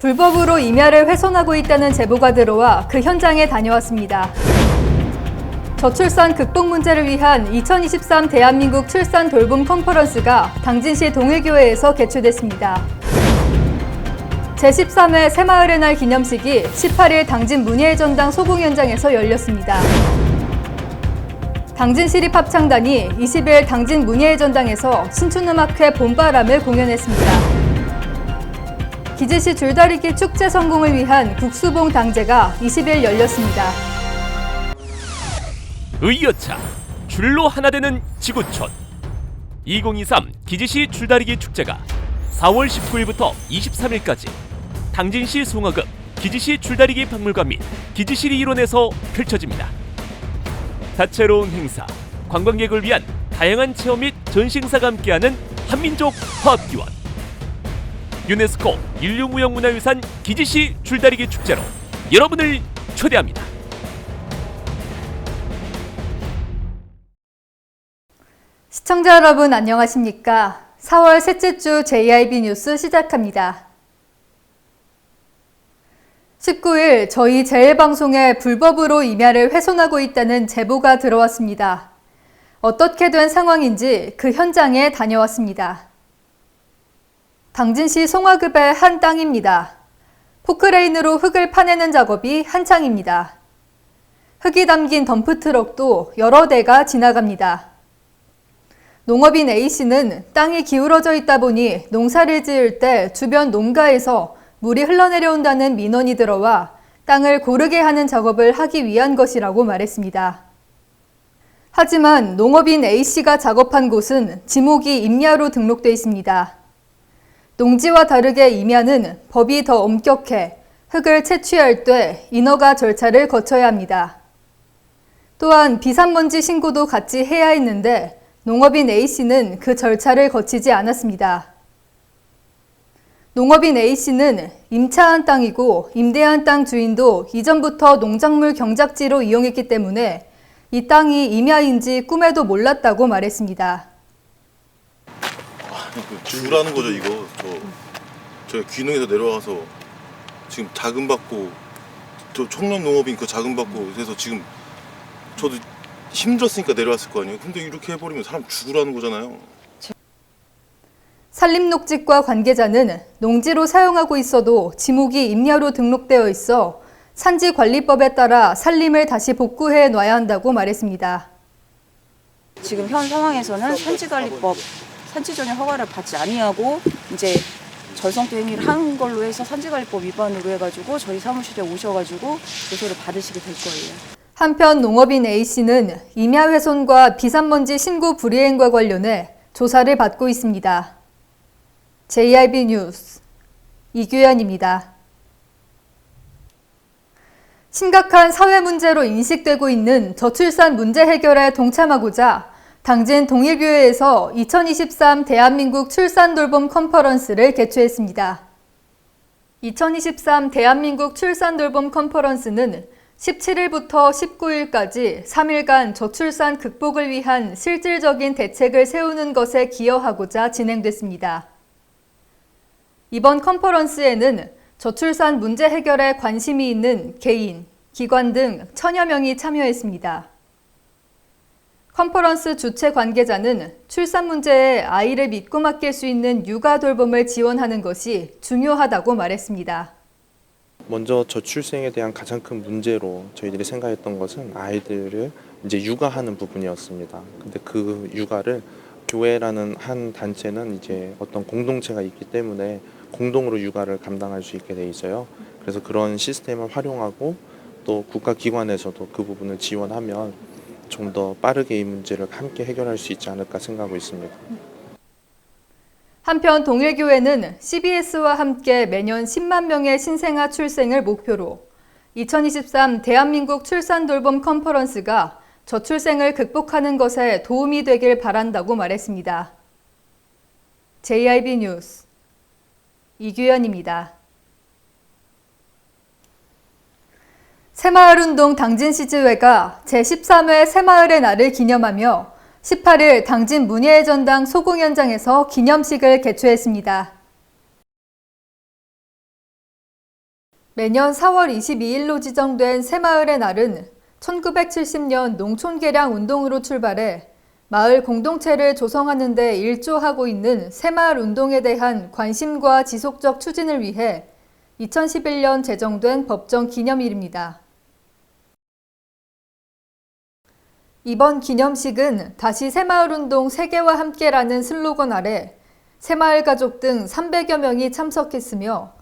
불법으로 임야를 훼손하고 있다는 제보가 들어와 그 현장에 다녀왔습니다. 저출산 극복 문제를 위한 2023 대한민국 출산 돌봄 컨퍼런스가 당진시 동일교회에서 개최됐습니다. 제13회 새마을의 날 기념식이 18일 당진 문예의 전당 소공 현장에서 열렸습니다. 당진시립합창단이 20일 당진 문예의 전당에서 신춘음악회 봄바람을 공연했습니다. 기지시 줄다리기 축제 성공을 위한 국수봉 당제가 20일 열렸습니다. 의여차 줄로 하나 되는 지구촌 2023 기지시 줄다리기 축제가 4월 19일부터 23일까지 당진시 송화읍 기지시 줄다리기 박물관 및 기지시리 일원에서 펼쳐집니다. 다채로운 행사, 관광객을 위한 다양한 체험 및 전시행사가 함께하는 한민족 화합기원 유네스코 인류무형문화유산 기지시 줄다리기 축제로 여러분을 초대합니다. 시청자 여러분 안녕하십니까? 4월 셋째 주 JIB 뉴스 시작합니다. 19일 저희 제1방송에 불법으로 임야를 훼손하고 있다는 제보가 들어왔습니다. 어떻게 된 상황인지 그 현장에 다녀왔습니다. 당진시 송화읍의 한 땅입니다. 포크레인으로 흙을 파내는 작업이 한창입니다. 흙이 담긴 덤프트럭도 여러 대가 지나갑니다. 농업인 A씨는 땅이 기울어져 있다 보니 농사를 지을 때 주변 농가에서 물이 흘러내려온다는 민원이 들어와 땅을 고르게 하는 작업을 하기 위한 것이라고 말했습니다. 하지만 농업인 A씨가 작업한 곳은 지목이 임야로 등록돼 있습니다. 농지와 다르게 임야는 법이 더 엄격해 흙을 채취할 때 인허가 절차를 거쳐야 합니다. 또한 비산먼지 신고도 같이 해야 했는데 농업인 A씨는 그 절차를 거치지 않았습니다. 농업인 A씨는 임차한 땅이고 임대한 땅 주인도 이전부터 농작물 경작지로 이용했기 때문에 이 땅이 임야인지 꿈에도 몰랐다고 말했습니다. 주라는 거죠 이거. 제가 귀농에서 내려와서 지금 자금 받고 저 청년 농업인 그 자금 받고 해서 지금 저도 힘들었으니까 내려왔을 거 아니에요. 근데 이렇게 해버리면 사람 죽으라는 거잖아요. 산림녹지과 관계자는 농지로 사용하고 있어도 지목이 임야로 등록되어 있어 산지관리법에 따라 산림을 다시 복구해 놔야 한다고 말했습니다. 지금 현 상황에서는 산지관리법 산지전용 허가를 받지 아니하고 이제 절성도 행위를 한 걸로 해서 산지관리법 위반으로 해가지고 저희 사무실에 오셔가지고 조서를 받으시게 될 거예요. 한편 농업인 A씨는 임야 훼손과 비산먼지 신고 불이행과 관련해 조사를 받고 있습니다. JIB 뉴스 이규현입니다. 심각한 사회 문제로 인식되고 있는 저출산 문제 해결에 동참하고자 당진 동일교회에서 2023 대한민국 출산돌봄 컨퍼런스를 개최했습니다. 2023 대한민국 출산돌봄 컨퍼런스는 17일부터 19일까지 3일간 저출산 극복을 위한 실질적인 대책을 세우는 것에 기여하고자 진행됐습니다. 이번 컨퍼런스에는 저출산 문제 해결에 관심이 있는 개인, 기관 등 1000여 명이 참여했습니다. 컨퍼런스 주최 관계자는 출산 문제에 아이를 믿고 맡길 수 있는 육아 돌봄을 지원하는 것이 중요하다고 말했습니다. 먼저 저출생에 대한 가장 큰 문제로 저희들이 생각했던 것은 아이들을 이제 육아하는 부분이었습니다. 근데 그 육아를 교회라는 한 단체는 이제 어떤 공동체가 있기 때문에 공동으로 육아를 감당할 수 있게 돼 있어요. 그래서 그런 시스템을 활용하고 또 국가기관에서도 그 부분을 지원하면 좀 더 빠르게 이 문제를 함께 해결할 수 있지 않을까 생각하고 있습니다. 한편 동일교회는 CBS와 함께 매년 10만 명의 신생아 출생을 목표로 2023 대한민국 출산돌봄 컨퍼런스가 저출생을 극복하는 것에 도움이 되길 바란다고 말했습니다. JIB 뉴스 이규현입니다. 새마을운동 당진시지회가 제13회 새마을의 날을 기념하며 18일 당진 문예의 전당 소공 현장에서 기념식을 개최했습니다. 매년 4월 22일로 지정된 새마을의 날은 1970년 농촌개량 운동으로 출발해 마을 공동체를 조성하는 데 일조하고 있는 새마을 운동에 대한 관심과 지속적 추진을 위해 2011년 제정된 법정 기념일입니다. 이번 기념식은 다시 새마을운동 세계와 함께라는 슬로건 아래 새마을 가족 등 300여 명이 참석했으며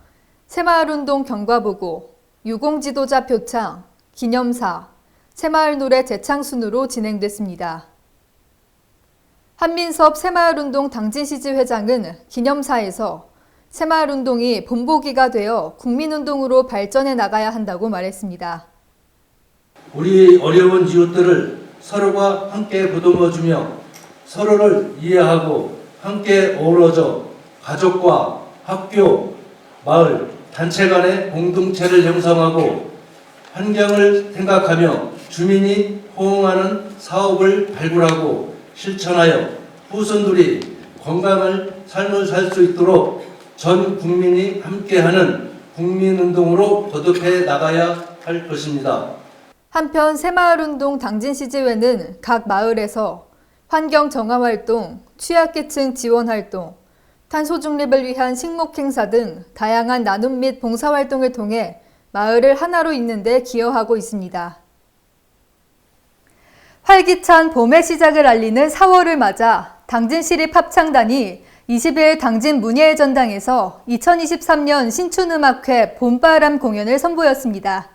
새마을운동 경과보고, 유공지도자 표창, 기념사, 새마을 노래 재창 순으로 진행됐습니다. 한민섭 새마을운동 당진시지 회장은 기념사에서 새마을운동이 본보기가 되어 국민운동으로 발전해 나가야 한다고 말했습니다. 우리 어려운 이웃들을 서로가 함께 보듬어주며 서로를 이해하고 함께 어우러져 가족과 학교, 마을, 단체 간의 공동체를 형성하고 환경을 생각하며 주민이 호응하는 사업을 발굴하고 실천하여 후손들이 건강한 삶을 살 수 있도록 전 국민이 함께하는 국민운동으로 거듭해 나가야 할 것입니다. 한편 새마을운동 당진시지회는 각 마을에서 환경 정화활동, 취약계층 지원활동, 탄소 중립을 위한 식목행사 등 다양한 나눔 및 봉사활동을 통해 마을을 하나로 잇는 데 기여하고 있습니다. 활기찬 봄의 시작을 알리는 4월을 맞아 당진시립합창단이 20일 당진문예의 전당에서 2023년 신춘음악회 봄바람 공연을 선보였습니다.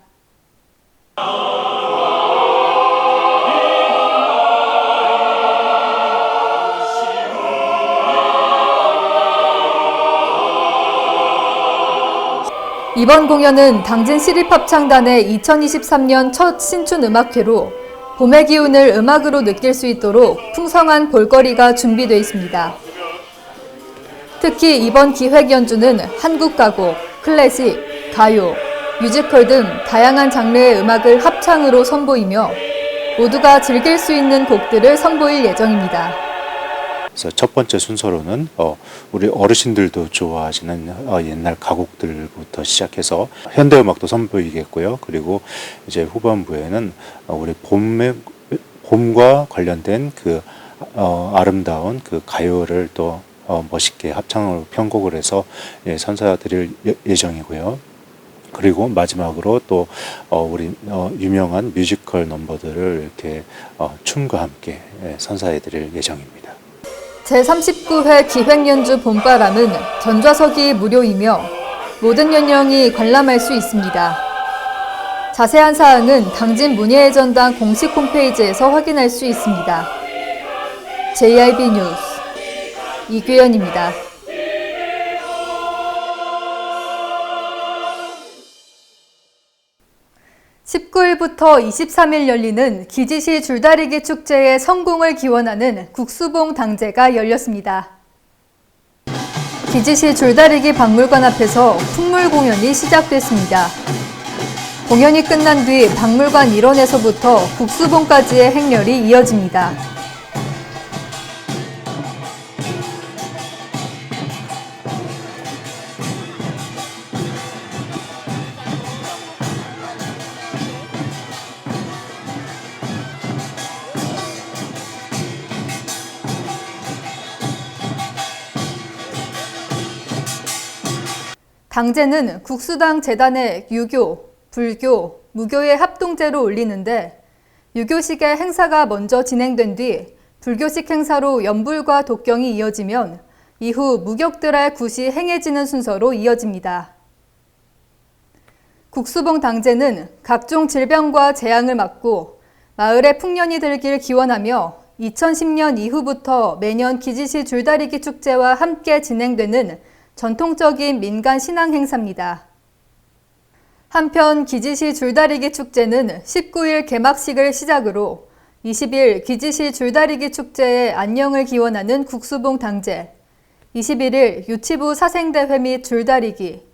이번 공연은 당진시립합창단의 2023년 첫 신춘음악회로 봄의 기운을 음악으로 느낄 수 있도록 풍성한 볼거리가 준비되어 있습니다. 특히 이번 기획 연주는 한국 가곡, 클래식, 가요, 뮤지컬 등 다양한 장르의 음악을 합창으로 선보이며 모두가 즐길 수 있는 곡들을 선보일 예정입니다. 그래서 첫 번째 순서로는 우리 어르신들도 좋아하시는 옛날 가곡들부터 시작해서 현대음악도 선보이겠고요. 그리고 이제 후반부에는 우리 봄과 관련된 그 아름다운 그 가요를 또 멋있게 합창으로 편곡을 해서 선사드릴 예정이고요. 그리고 마지막으로 또 우리 유명한 뮤지컬 넘버들을 이렇게 춤과 함께 선사해드릴 예정입니다. 제39회 기획연주 봄바람은 전좌석이 무료이며 모든 연령이 관람할 수 있습니다. 자세한 사항은 당진문예의 전당 공식 홈페이지에서 확인할 수 있습니다. JRB 뉴스 이규현입니다. 19일부터 23일 열리는 기지시 줄다리기 축제의 성공을 기원하는 국수봉 당제가 열렸습니다. 기지시 줄다리기 박물관 앞에서 풍물 공연이 시작됐습니다. 공연이 끝난 뒤 박물관 일원에서부터 국수봉까지의 행렬이 이어집니다. 당제는 국수당 재단의 유교, 불교, 무교의 합동제로 올리는데 유교식의 행사가 먼저 진행된 뒤 불교식 행사로 연불과 독경이 이어지면 이후 무격들의 굿이 행해지는 순서로 이어집니다. 국수봉 당제는 각종 질병과 재앙을 막고 마을에 풍년이 들길 기원하며 2010년 이후부터 매년 기지시 줄다리기 축제와 함께 진행되는 전통적인 민간 신앙 행사입니다. 한편 기지시 줄다리기 축제는 19일 개막식을 시작으로 20일 기지시 줄다리기 축제의 안녕을 기원하는 국수봉 당제, 21일 유치부 사생대회 및 줄다리기,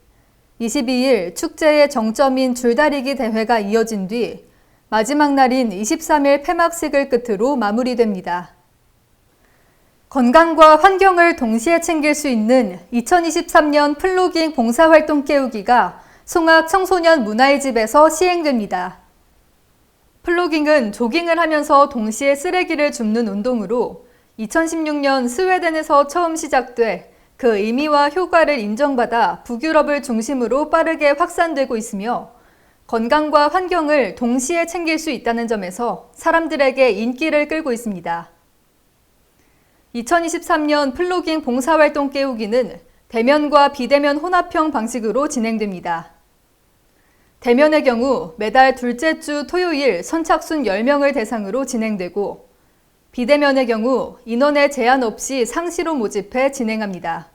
22일 축제의 정점인 줄다리기 대회가 이어진 뒤 마지막 날인 23일 폐막식을 끝으로 마무리됩니다. 건강과 환경을 동시에 챙길 수 있는 2023년 플로깅 봉사활동 깨우기가 송악 청소년 문화의 집에서 시행됩니다. 플로깅은 조깅을 하면서 동시에 쓰레기를 줍는 운동으로 2016년 스웨덴에서 처음 시작돼 그 의미와 효과를 인정받아 북유럽을 중심으로 빠르게 확산되고 있으며 건강과 환경을 동시에 챙길 수 있다는 점에서 사람들에게 인기를 끌고 있습니다. 2023년 플로깅 봉사활동 깨우기는 대면과 비대면 혼합형 방식으로 진행됩니다. 대면의 경우 매달 둘째 주 토요일 선착순 10명을 대상으로 진행되고 비대면의 경우 인원에 제한 없이 상시로 모집해 진행합니다.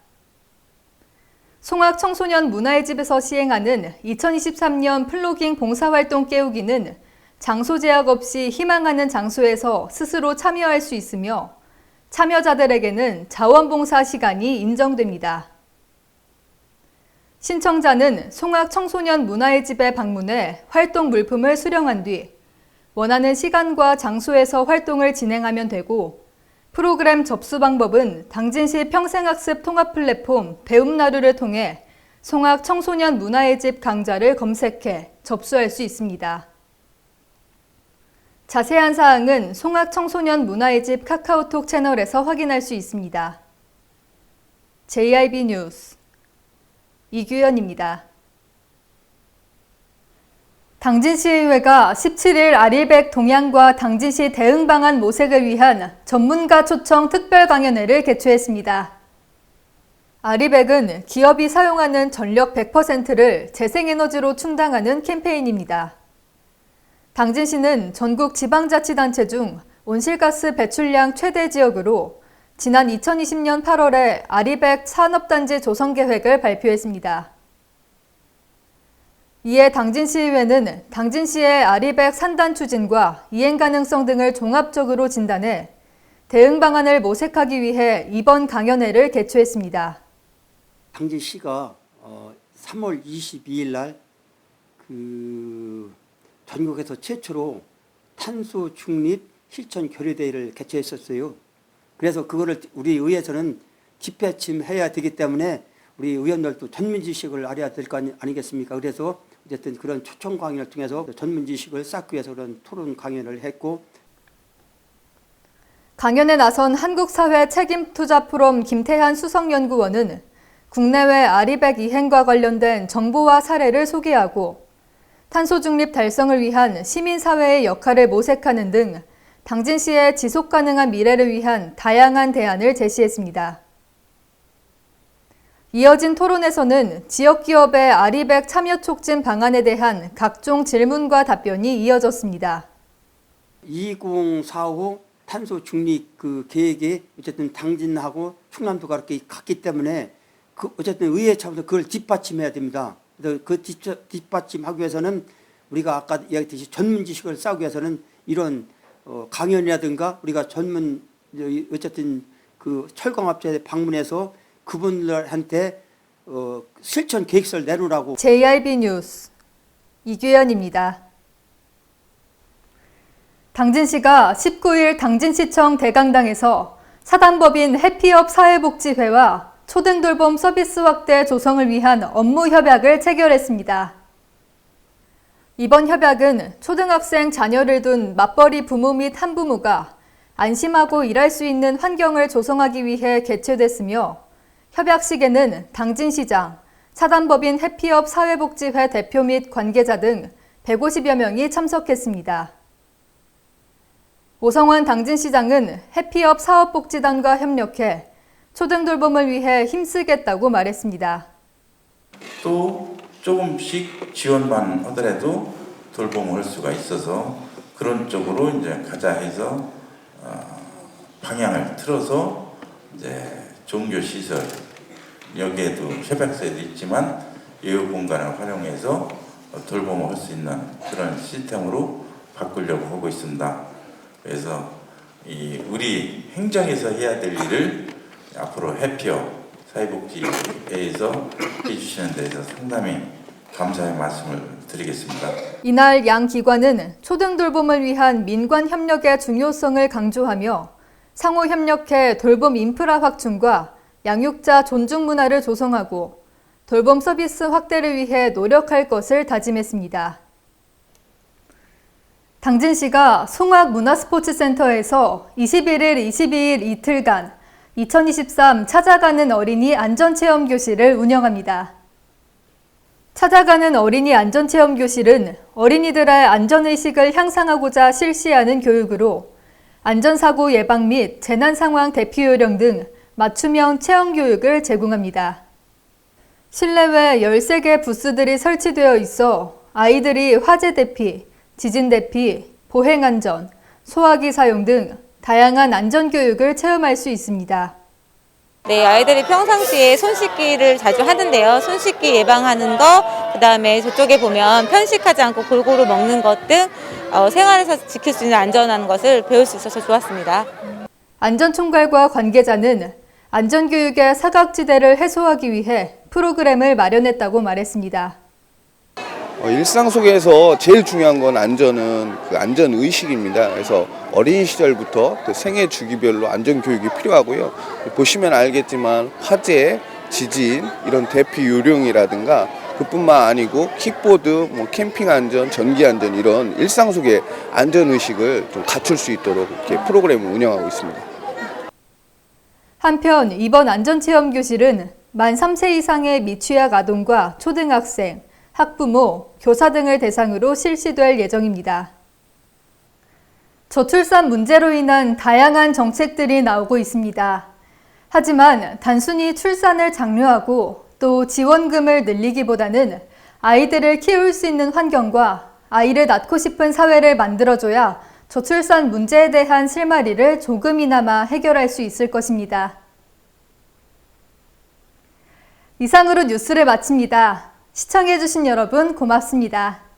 송악 청소년 문화의 집에서 시행하는 2023년 플로깅 봉사활동 깨우기는 장소 제약 없이 희망하는 장소에서 스스로 참여할 수 있으며 참여자들에게는 자원봉사 시간이 인정됩니다. 신청자는 송악 청소년 문화의 집에 방문해 활동 물품을 수령한 뒤 원하는 시간과 장소에서 활동을 진행하면 되고 프로그램 접수 방법은 당진시 평생학습 통합 플랫폼 배움나루를 통해 송악 청소년 문화의 집 강좌를 검색해 접수할 수 있습니다. 자세한 사항은 송악 청소년 문화의 집 카카오톡 채널에서 확인할 수 있습니다. JIB 뉴스 이규현입니다. 당진시의회가 17일 아리백 동향과 당진시 대응 방안 모색을 위한 전문가 초청 특별 강연회를 개최했습니다. 아리백은 기업이 사용하는 전력 100%를 재생에너지로 충당하는 캠페인입니다. 당진시는 전국 지방자치단체 중 온실가스 배출량 최대 지역으로 지난 2020년 8월에 아리백 산업단지 조성 계획을 발표했습니다. 이에 당진시의회는 당진시의 아리백 산단 추진과 이행 가능성 등을 종합적으로 진단해 대응 방안을 모색하기 위해 이번 강연회를 개최했습니다. 당진시가 3월 22일 날 전국에서 최초로 탄소 중립 실천 교류대회를 개최했었어요. 그래서 그거를 우리 의회에서는 뒷받침해야 되기 때문에 우리 의원들도 전문지식을 알아야 될 거 아니겠습니까? 그래서 어쨌든 그런 초청 강연을 통해서 전문지식을 쌓기 위해서 그런 토론 강연을 했고, 강연에 나선 한국사회 책임투자 포럼 김태한 수석연구원은 국내외 아리백 이행과 관련된 정보와 사례를 소개하고 탄소 중립 달성을 위한 시민사회의 역할을 모색하는 등 당진시의 지속가능한 미래를 위한 다양한 대안을 제시했습니다. 이어진 토론에서는 지역기업의 아리백 참여 촉진 방안에 대한 각종 질문과 답변이 이어졌습니다. 2045 탄소 중립 계획에 어쨌든 당진하고 충남도가 그렇게 갔기 때문에 어쨌든 의회 차원에서 그걸 뒷받침해야 됩니다. 그래서 그 뒷받침하기 위해서는 우리가 아까 이야기했듯이 전문 지식을 쌓기 위해서는 이런 강연이라든가 우리가 어쨌든 철강업체에 방문해서 그분들한테 실천 계획서를 내놓으라고. JIB 뉴스 이규현입니다. 당진시가 19일 당진시청 대강당에서 사단법인 해피업 사회복지회와 초등돌봄 서비스 확대 조성을 위한 업무 협약을 체결했습니다. 이번 협약은 초등학생 자녀를 둔 맞벌이 부모 및 한부모가 안심하고 일할 수 있는 환경을 조성하기 위해 개최됐으며 협약식에는 당진시장, 사단법인 해피업 사회복지회 대표 및 관계자 등 150여 명이 참석했습니다. 오성환 당진시장은 해피업 사업복지단과 협력해 초등돌봄을 위해 힘쓰겠다고 말했습니다. 또 조금씩 지원만 하더라도 돌봄을 할 수가 있어서 그런 쪽으로 이제 가자 해서 방향을 틀어서 이제 종교 시설 여기에도 협약서에도 있지만 예우 공간을 활용해서 돌봄을 할 수 있는 그런 시스템으로 바꾸려고 하고 있습니다. 그래서 우리 행정에서 해야 될 일을 앞으로 해피업 사회복지회에서 해주시는 데서 상당히 감사의 말씀을 드리겠습니다. 이날 양 기관은 초등돌봄을 위한 민관 협력의 중요성을 강조하며 상호 협력해 돌봄 인프라 확충과 양육자 존중 문화를 조성하고 돌봄 서비스 확대를 위해 노력할 것을 다짐했습니다. 당진시가 송악문화스포츠센터에서 21일, 22일 이틀간 2023 찾아가는 어린이 안전체험교실을 운영합니다. 찾아가는 어린이 안전체험교실은 어린이들의 안전의식을 향상하고자 실시하는 교육으로 안전사고 예방 및 재난상황 대피 요령 등 맞춤형 체험교육을 제공합니다. 실내외 13개 부스들이 설치되어 있어 아이들이 화재 대피, 지진 대피, 보행안전, 소화기 사용 등 다양한 안전교육을 체험할 수 있습니다. 네, 아이들이 평상시에 손 씻기를 자주 하는데요. 손 씻기 예방하는 거, 그다음에 저쪽에 보면 편식하지 않고 골고루 먹는 것 등 생활에서 지킬 수 있는 안전한 것을 배울 수 있어서 좋았습니다. 안전총괄과 관계자는 안전교육의 사각지대를 해소하기 위해 프로그램을 마련했다고 말했습니다. 일상 속에서 제일 중요한 건 안전은 그 안전 의식입니다. 그래서 어린 시절부터 그 생애 주기별로 안전 교육이 필요하고요. 보시면 알겠지만 화재, 지진 이런 대피 요령이라든가 그뿐만 아니고 킥보드, 캠핑 안전, 전기 안전 이런 일상 속의 안전 의식을 좀 갖출 수 있도록 이렇게 프로그램을 운영하고 있습니다. 한편 이번 안전체험교실은 만 3세 이상의 미취학 아동과 초등학생, 학부모, 교사 등을 대상으로 실시될 예정입니다. 저출산 문제로 인한 다양한 정책들이 나오고 있습니다. 하지만 단순히 출산을 장려하고 또 지원금을 늘리기보다는 아이들을 키울 수 있는 환경과 아이를 낳고 싶은 사회를 만들어줘야 저출산 문제에 대한 실마리를 조금이나마 해결할 수 있을 것입니다. 이상으로 뉴스를 마칩니다. 시청해주신 여러분 고맙습니다.